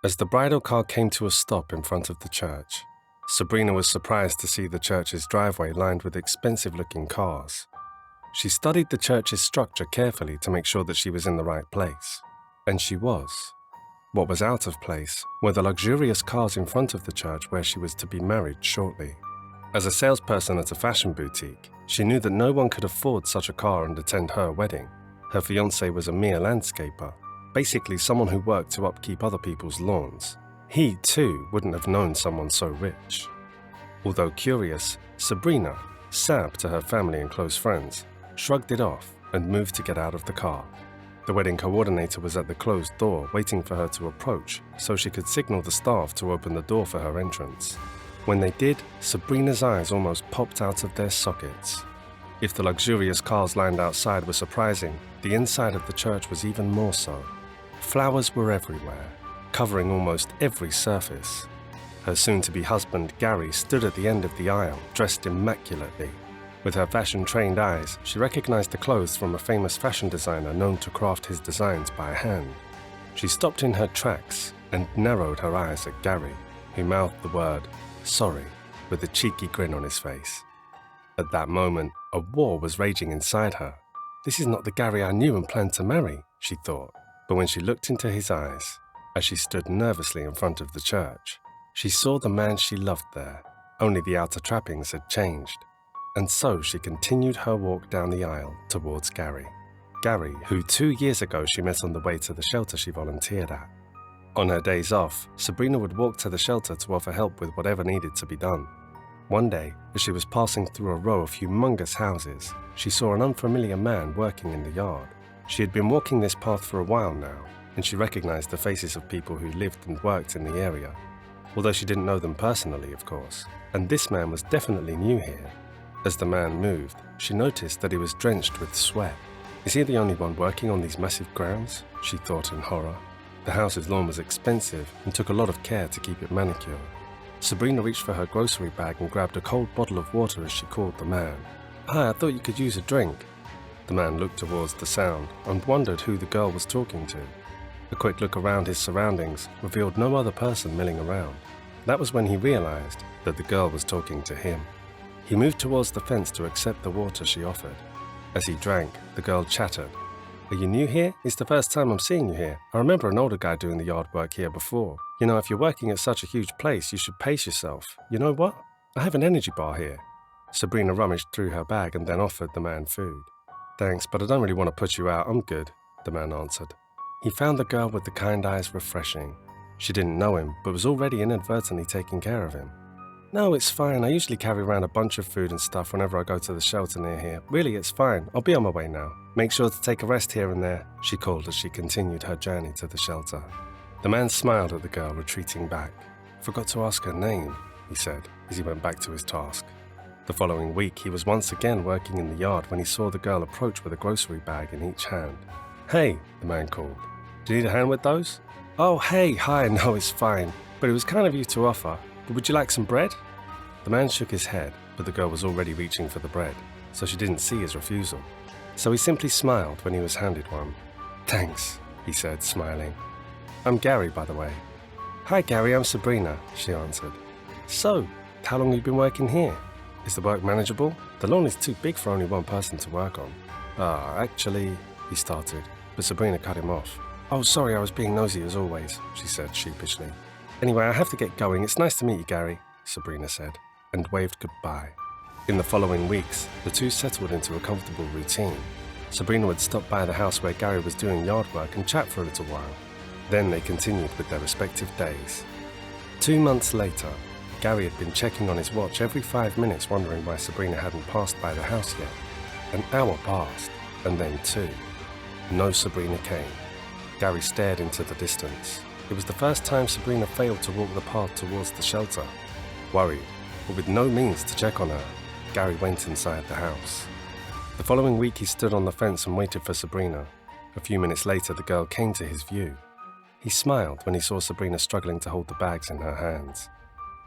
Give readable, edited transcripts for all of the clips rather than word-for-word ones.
As the bridal car came to a stop in front of the church, Sabrina was surprised to see the church's driveway lined with expensive-looking cars. She studied the church's structure carefully to make sure that she was in the right place. And she was. What was out of place were the luxurious cars in front of the church where she was to be married shortly. As a salesperson at a fashion boutique, she knew that no one could afford such a car and attend her wedding. Her fiancé was a mere landscaper, basically someone who worked to upkeep other people's lawns. He, too, wouldn't have known someone so rich. Although curious, Sabrina, sad to her family and close friends, shrugged it off and moved to get out of the car. The wedding coordinator was at the closed door waiting for her to approach so she could signal the staff to open the door for her entrance. When they did, Sabrina's eyes almost popped out of their sockets. If the luxurious cars lined outside were surprising, the inside of the church was even more so. Flowers were everywhere, covering almost every surface. Her soon-to-be husband, Gary, stood at the end of the aisle, dressed immaculately. With her fashion-trained eyes, she recognized the clothes from a famous fashion designer known to craft his designs by hand. She stopped in her tracks and narrowed her eyes at Gary, who mouthed the word, "Sorry," with a cheeky grin on his face. At that moment, a war was raging inside her. This is not the Gary I knew and planned to marry, she thought. But when she looked into his eyes, as she stood nervously in front of the church, she saw the man she loved there. Only the outer trappings had changed. And so she continued her walk down the aisle towards Gary. Gary, who 2 years ago she met on the way to the shelter she volunteered at. On her days off, Sabrina would walk to the shelter to offer help with whatever needed to be done. One day, as she was passing through a row of humongous houses, she saw an unfamiliar man working in the yard. She had been walking this path for a while now, and she recognized the faces of people who lived and worked in the area. Although she didn't know them personally, of course, and this man was definitely new here. As the man moved, she noticed that he was drenched with sweat. Is he the only one working on these massive grounds? She thought in horror. The house's lawn was expensive and took a lot of care to keep it manicured. Sabrina reached for her grocery bag and grabbed a cold bottle of water as she called the man. "Hi, I thought you could use a drink." The man looked towards the sound and wondered who the girl was talking to. A quick look around his surroundings revealed no other person milling around. That was when he realized that the girl was talking to him. He moved towards the fence to accept the water she offered. As he drank, the girl chattered. "Are you new here? It's the first time I'm seeing you here. I remember an older guy doing the yard work here before. You know, if you're working at such a huge place, you should pace yourself. You know what? I have an energy bar here." Sabrina rummaged through her bag and then offered the man food. "Thanks, but I don't really want to put you out. I'm good," the man answered. He found the girl with the kind eyes refreshing. She didn't know him, but was already inadvertently taking care of him. "No, it's fine. I usually carry around a bunch of food and stuff whenever I go to the shelter near here. Really, it's fine. I'll be on my way now. Make sure to take a rest here and there," she called as she continued her journey to the shelter. The man smiled at the girl, retreating back. "Forgot to ask her name," he said as he went back to his task. The following week, he was once again working in the yard when he saw the girl approach with a grocery bag in each hand. "Hey," the man called. "Do you need a hand with those?" "Oh, hey, hi, no, it's fine. But it was kind of you to offer. But would you like some bread?" The man shook his head, but the girl was already reaching for the bread, so she didn't see his refusal. So he simply smiled when he was handed one. "Thanks," he said, smiling. "I'm Gary, by the way." "Hi, Gary, I'm Sabrina," she answered. "So, how long have you been working here? Is the work manageable? The lawn is too big for only one person to work on." Actually," he started, but Sabrina cut him off. "Oh, sorry, I was being nosy as always," she said sheepishly. "Anyway, I have to get going. It's nice to meet you, Gary," Sabrina said, and waved goodbye. In the following weeks, the two settled into a comfortable routine. Sabrina would stop by the house where Gary was doing yard work and chat for a little while. Then they continued with their respective days. 2 months later, Gary had been checking on his watch every 5 minutes, wondering why Sabrina hadn't passed by the house yet. An hour passed, and then 2. No Sabrina came. Gary stared into the distance. It was the first time Sabrina failed to walk the path towards the shelter. Worried, but with no means to check on her, Gary went inside the house. The following week, he stood on the fence and waited for Sabrina. A few minutes later, the girl came to his view. He smiled when he saw Sabrina struggling to hold the bags in her hands.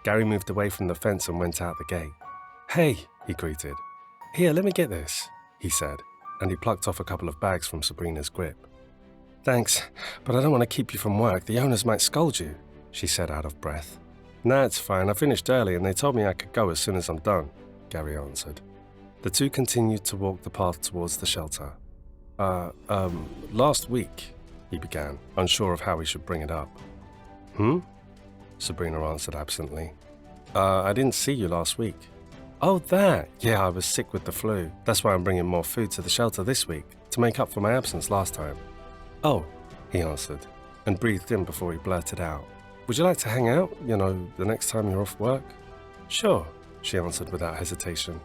Gary moved away from the fence and went out the gate. "Hey," he greeted. "Here, let me get this," he said, and he plucked off a couple of bags from Sabrina's grip. "Thanks, but I don't want to keep you from work. The owners might scold you," she said out of breath. Nah, it's fine. I finished early and they told me I could go as soon as I'm done, Gary answered. The two continued to walk the path towards the shelter. Last week, he began, unsure of how he should bring it up. Sabrina answered absently. I didn't see you last week. Oh, that! Yeah, I was sick with the flu. That's why I'm bringing more food to the shelter this week, to make up for my absence last time. Oh, he answered, and breathed in before he blurted out. Would you like to hang out, the next time you're off work? Sure, she answered without hesitation.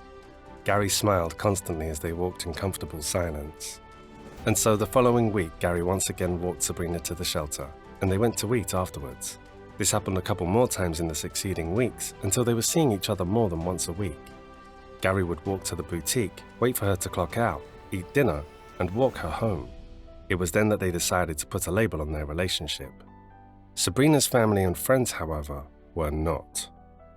Gary smiled constantly as they walked in comfortable silence. And so the following week, Gary once again walked Sabrina to the shelter, and they went to eat afterwards. This happened a couple more times in the succeeding weeks until they were seeing each other more than once a week. Gary would walk to the boutique, wait for her to clock out, eat dinner, and walk her home. It was then that they decided to put a label on their relationship. Sabrina's family and friends, however, were not.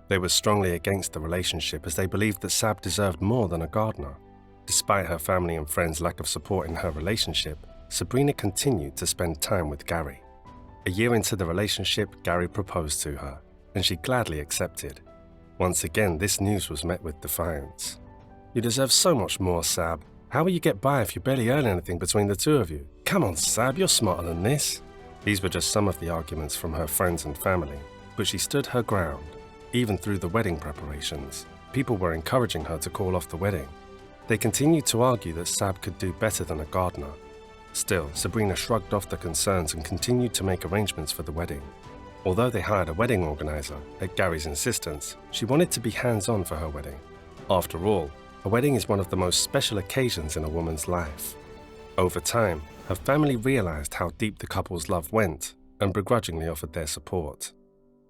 They were strongly against the relationship as they believed that Sab deserved more than a gardener. Despite her family and friends' lack of support in her relationship, Sabrina continued to spend time with Gary. A year into the relationship, Gary proposed to her, and she gladly accepted. Once again, this news was met with defiance. You deserve so much more, Sab. How will you get by if you barely earn anything between the two of you? Come on, Sab, you're smarter than this. These were just some of the arguments from her friends and family, but she stood her ground. Even through the wedding preparations, people were encouraging her to call off the wedding. They continued to argue that Sab could do better than a gardener. Still, Sabrina shrugged off the concerns and continued to make arrangements for the wedding. Although they hired a wedding organizer, at Gary's insistence, she wanted to be hands-on for her wedding. After all, a wedding is one of the most special occasions in a woman's life. Over time, her family realized how deep the couple's love went and begrudgingly offered their support.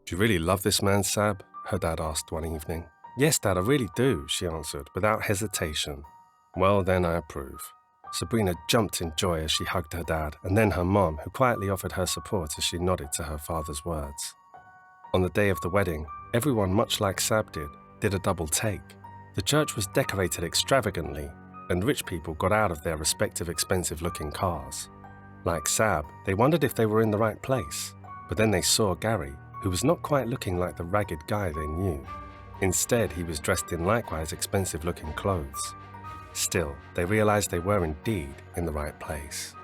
Do you really love this man, Sab? Her dad asked one evening. Yes, Dad, I really do, she answered without hesitation. Well, then I approve. Sabrina jumped in joy as she hugged her dad and then her mom, who quietly offered her support as she nodded to her father's words. On the day of the wedding, everyone, much like Sab did a double take. The church was decorated extravagantly, and rich people got out of their respective expensive-looking cars. Like Sab, they wondered if they were in the right place, but then they saw Gary, who was not quite looking like the ragged guy they knew. Instead, he was dressed in likewise expensive-looking clothes. Still, they realized they were indeed in the right place.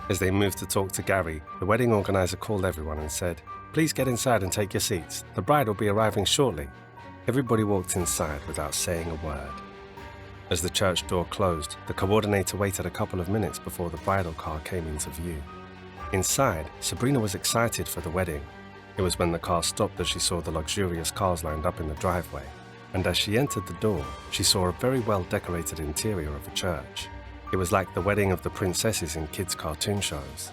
As they moved to talk to Gary, the wedding organizer called everyone and said, "Please get inside and take your seats. The bride will be arriving shortly." Everybody walked inside without saying a word. As the church door closed, the coordinator waited a couple of minutes before the bridal car came into view. Inside, Sabrina was excited for the wedding. It was when the car stopped that she saw the luxurious cars lined up in the driveway. And as she entered the door, she saw a very well-decorated interior of a church. It was like the wedding of the princesses in kids' cartoon shows.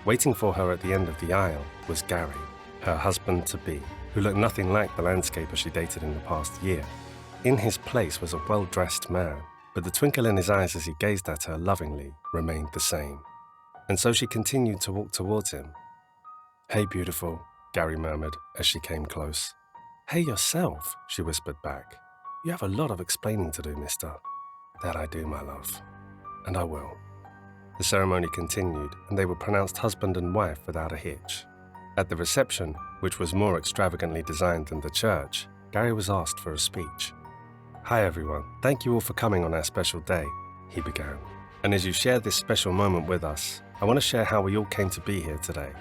Waiting for her at the end of the aisle was Gary, her husband-to-be, who looked nothing like the landscaper she dated in the past year. In his place was a well-dressed man, but the twinkle in his eyes as he gazed at her lovingly remained the same. And so she continued to walk towards him. "Hey, beautiful," Gary murmured as she came close. "Hey yourself," she whispered back. "You have a lot of explaining to do, mister." "That I do, my love. And I will." The ceremony continued, and they were pronounced husband and wife without a hitch. At the reception, which was more extravagantly designed than the church, Gary was asked for a speech. "Hi everyone, thank you all for coming on our special day," he began. "And as you share this special moment with us, I want to share how we all came to be here today.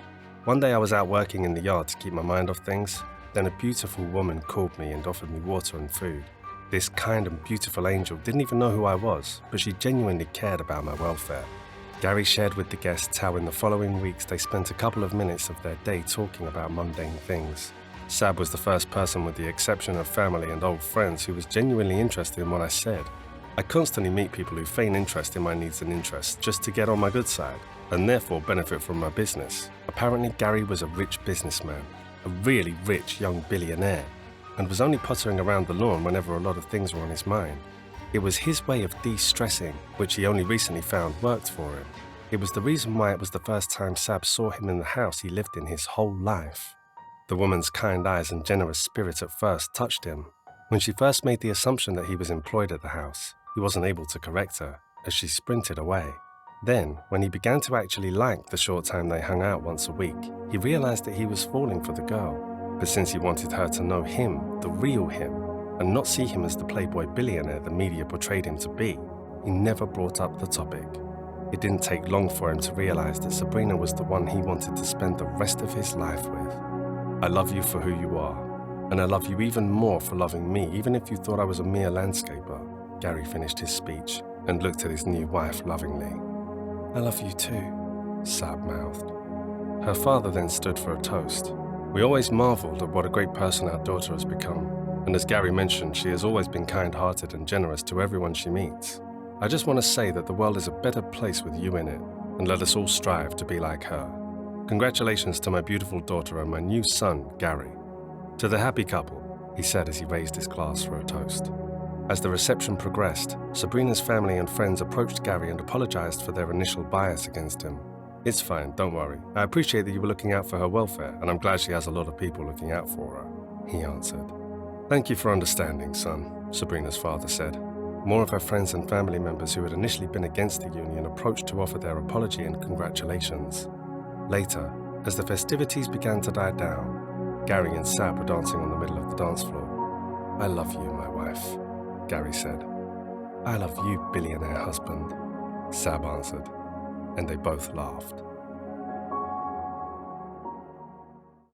One day I was out working in the yard to keep my mind off things. Then a beautiful woman called me and offered me water and food. This kind and beautiful angel didn't even know who I was, but she genuinely cared about my welfare." Gary shared with the guests how in the following weeks they spent a couple of minutes of their day talking about mundane things. Sab was the first person, with the exception of family and old friends, who was genuinely interested in what I said. I constantly meet people who feign interest in my needs and interests just to get on my good side, and therefore benefit from my business. Apparently Gary was a rich businessman, a really rich young billionaire, and was only pottering around the lawn whenever a lot of things were on his mind. It was his way of de-stressing, which he only recently found worked for him. It was the reason why it was the first time Sab saw him in the house he lived in his whole life. The woman's kind eyes and generous spirit at first touched him. When she first made the assumption that he was employed at the house, he wasn't able to correct her, as she sprinted away. Then, when he began to actually like the short time they hung out once a week, he realized that he was falling for the girl. But since he wanted her to know him, the real him, and not see him as the playboy billionaire the media portrayed him to be, he never brought up the topic. It didn't take long for him to realize that Sabrina was the one he wanted to spend the rest of his life with. I love you for who you are, and I love you even more for loving me, even if you thought I was a mere landscaper. Gary finished his speech and looked at his new wife lovingly. I love you too, Sab mouthed. Her father then stood for a toast. We always marveled at what a great person our daughter has become, and as Gary mentioned, she has always been kind-hearted and generous to everyone she meets. I just want to say that the world is a better place with you in it, and let us all strive to be like her. Congratulations to my beautiful daughter and my new son, Gary. To the happy couple, he said as he raised his glass for a toast. As the reception progressed, Sabrina's family and friends approached Gary and apologized for their initial bias against him. It's fine, don't worry. I appreciate that you were looking out for her welfare, and I'm glad she has a lot of people looking out for her, he answered. Thank you for understanding, son, Sabrina's father said. More of her friends and family members who had initially been against the union approached to offer their apology and congratulations. Later, as the festivities began to die down, Gary and Sab were dancing on the middle of the dance floor. I love you, my wife, Gary said. I love you, billionaire husband, Sab answered, and they both laughed.